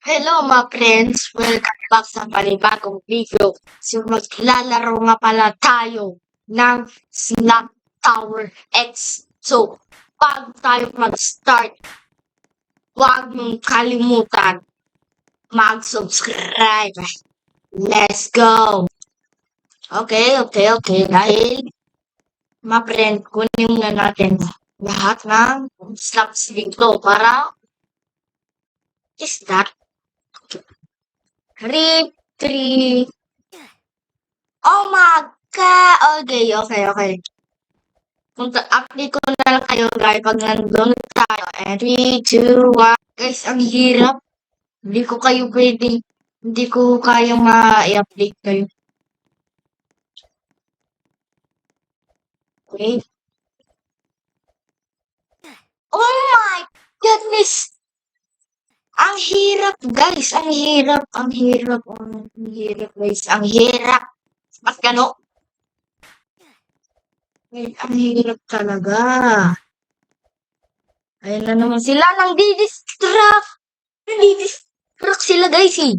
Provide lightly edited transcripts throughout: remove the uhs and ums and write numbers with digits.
Hello mga friends! Welcome back sa panibagong video. So maglalaro nga pala tayo ng Snap Tower X. So, bago tayo mag-start, huwag mong kalimutan mag-subscribe. Let's go! Okay. Dahil, mga friend, kunin muna natin lahat ng snaps dito para start. 3. Oh my God! Okay. Update ko na lang kayo guys pag nandun tayo. And 3, 2, 1. Guys, ang hirap. Hindi ko kayang ma-update kayo. Okay? Oh my goodness! Ang hirap guys, ang hirap guys, ang hirap. Mas gano? Ang hirap talaga. Ayun na naman sila nang didistract. Nadidistract sila guys eh.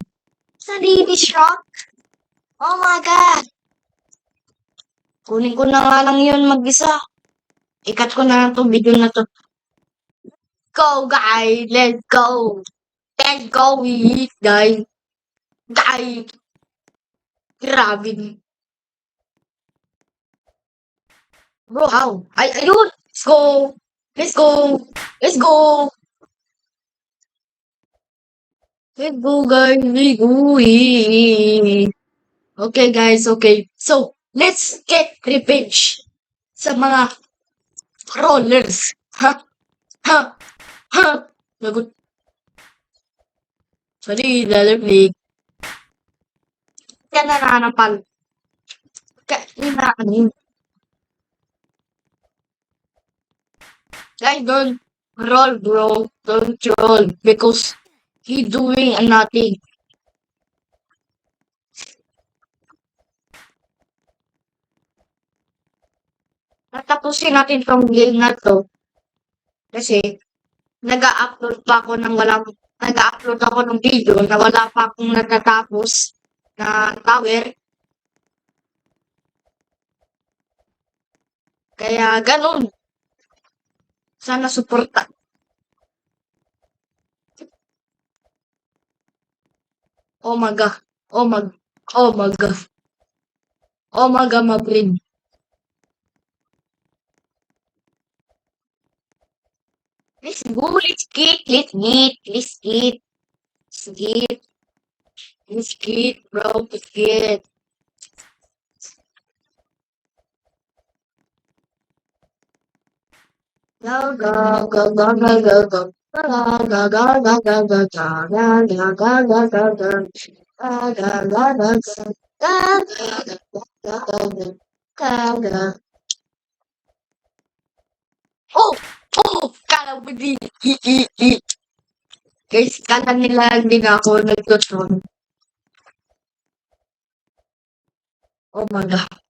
Sa didistract. Oh my God. Kunin ko na nga lang yun mag-isa. Ikat ko na lang tong video na to. Go guys, let's go. Let's go eat guys. Guys. Grabe. Bro, how? Ayun. Let's go. Let's go. Let's go. Let's go guys. Let's go eat. Okay guys, okay. So, let's get revenge sa mga rollers. Ha. Lagot. Sorry, lalamig. Kaya nananapan. Kaya Guys, don't roll, bro. Don't roll. Because he doing nothing. Tatapusin natin tong game na to. Kasi, nag-upload ako ng video na wala pa akong natatapos na tower. Kaya, ganun. Sana suporta. Oh my God. Oh my God. Oh my God, my friend. Let's go. Let's get, bro. Let's get. Go. Kala mo di. Guys, kala nila hindi na ako nagtutron. Oh my God.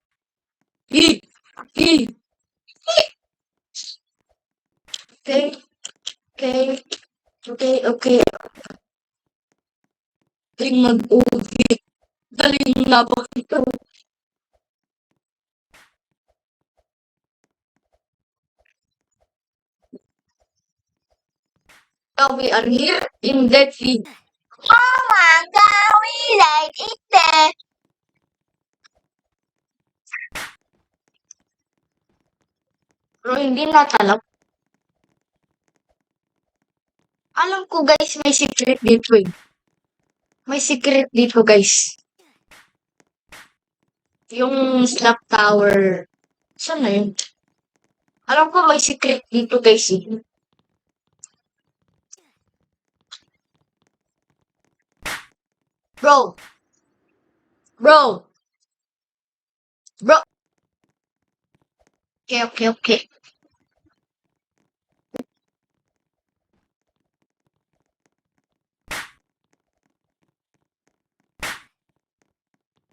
Eh, eh. Okay. Daling mag-uwi. Daling labak ito. Now we are here in that feed. Oh my God, we like it there. Pero hindi natalap. Alam ko guys, may secret dito eh. May secret dito guys. Yung slap tower. Saan na yun? Alam ko may secret dito guys eh. Bro. Okay.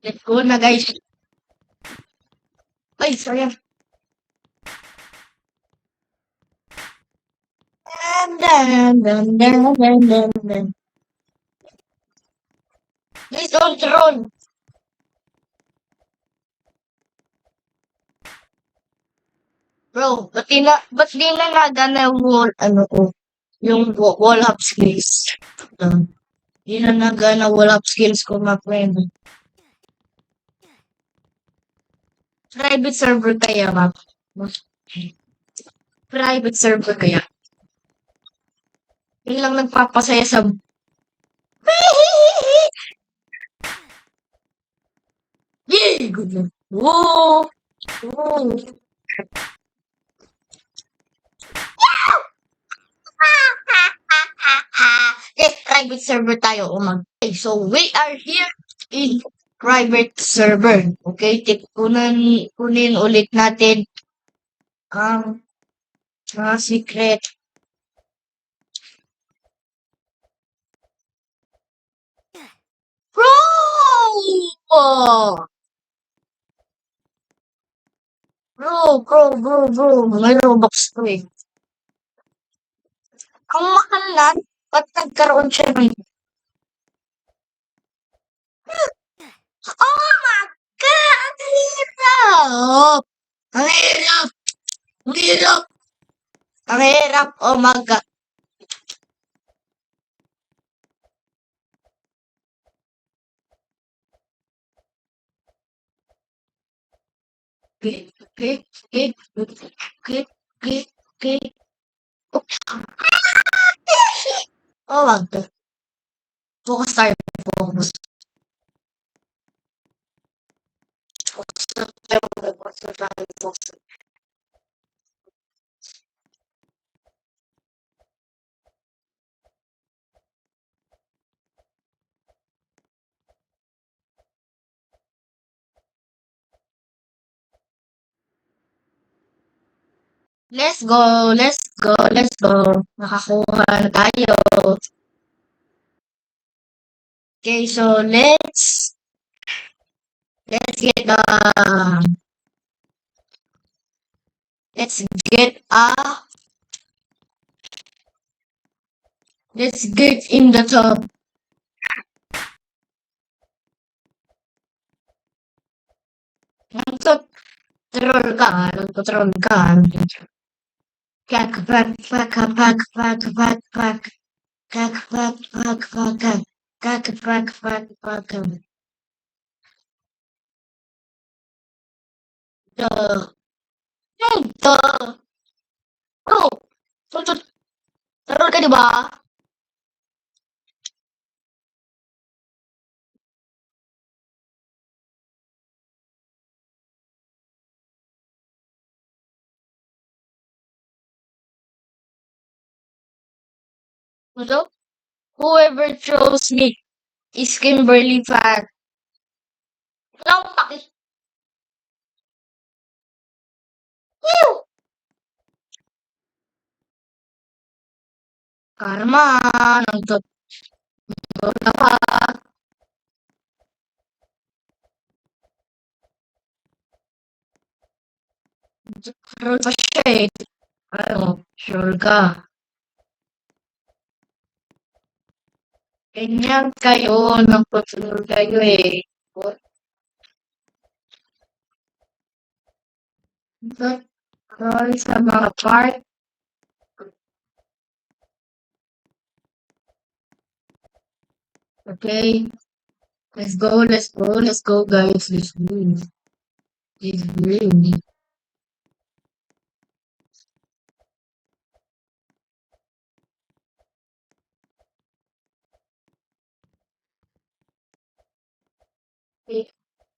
Let's go na guys. Ay, sayang. Dan. Please don't run. Bro, ba't di na nagana yung wall, ano ko, yung wall up skills? Di na nagana wall up skills ko, my friend. Private server kaya, ma'am? Private server kaya? Yun lang nagpapasaya sa... Yay! Good one. Whoa! Whoa! Okay, private server tayo. Okay, so we are here in private server. Okay, kunin ulit natin ang mga secret. Bro! Bro. May Robux to eh. Ang mahal na, ba't nagkaroon siya ng... Oh my God! Ang hirap! Ang hirap! Ang hirap! Ang hirap! Oh my God! Okay, okay, okay, okay, okay, okay. Oh my God. Focus tayo. Focus. Focus tayo. Focus. Let's go, let's go, let's go. Nakakuha na tayo. Okay, so let's get let's get let's get in the top. Nagtutroll ka, nagtutroll ka. Pack, pack, pack, pack, pack, pack, pack. Pack, pack, pack, pack, pack. Pack, pack, pack, pack. Duh. Duh. Oh, tutroll ka, di ba? Hello? Whoever chose me is Kimberly Fan. Wala akong paki. Ew! Karma, nagtutroll ka pa. Nagtutroll pa siya eh. Ano, sure ka. Ganyan kayo, nagtutroll kayo eh. Nagtutroll sa mga part. Okay, let's go, guys. Let's go. Let's go.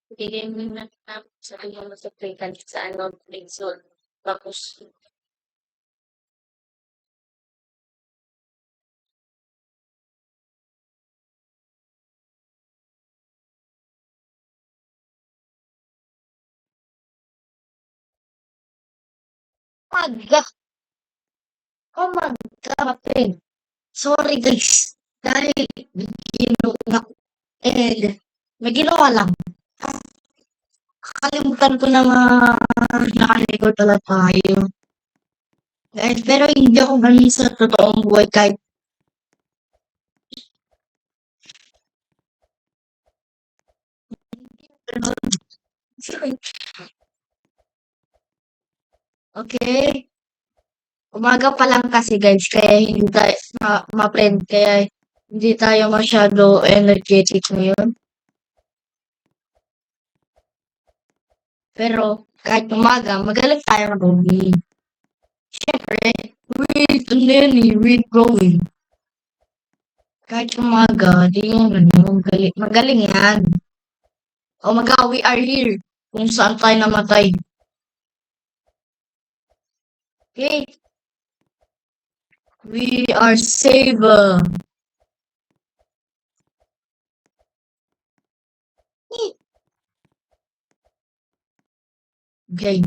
Bigay mo na sa kanya mo sa play sa ano, play zone. Tapos, pagka, oh my God, sorry guys. Dahil, ginawa may ginawa lang. Kakalimutan ko na naka-record pala tayo. Guys, pero hindi ako ganun sa totoong buhay kahit Okay? Umaga pa lang kasi guys, kaya hindi tayo ma-friend, kaya hindi tayo masyado energetic ngayon. Pero kahit umaga, magaling tayo mag-uwi. Siyempre, with Lenny, with going. Kahit umaga, di yung magaling, magaling yan. Umaga, we are here. Kung saan tayo namatay. Okay? We are saver. Okay.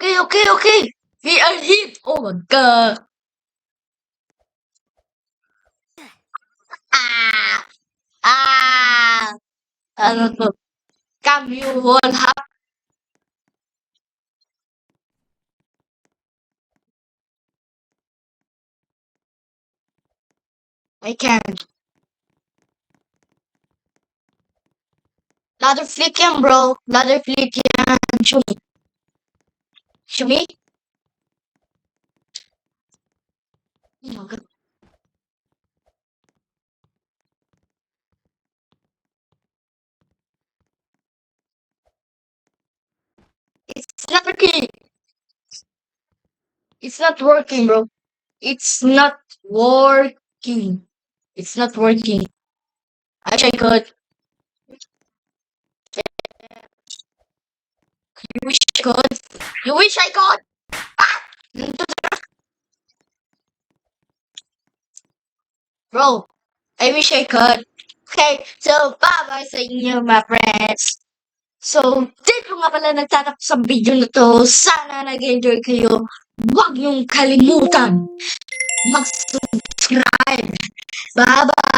Okay. We are hit. Oh my god. Ah! Ah! Ano to? Come you all have. I can't. Ladder flick yan, bro. Ladder flick yan. Shumi. Shumi? Oh my god. It's not working. It's not working, bro. It's not working. It's not working. I wish I could. You wish I could. You wish I could. Bro, I wish I could. Okay, so bye-bye sa inyo, my friends. So, dito nga pala nagtatapos ang video na to. Sana nag-enjoy kayo. Huwag niyong kalimutan mag-subscribe. Bye-bye!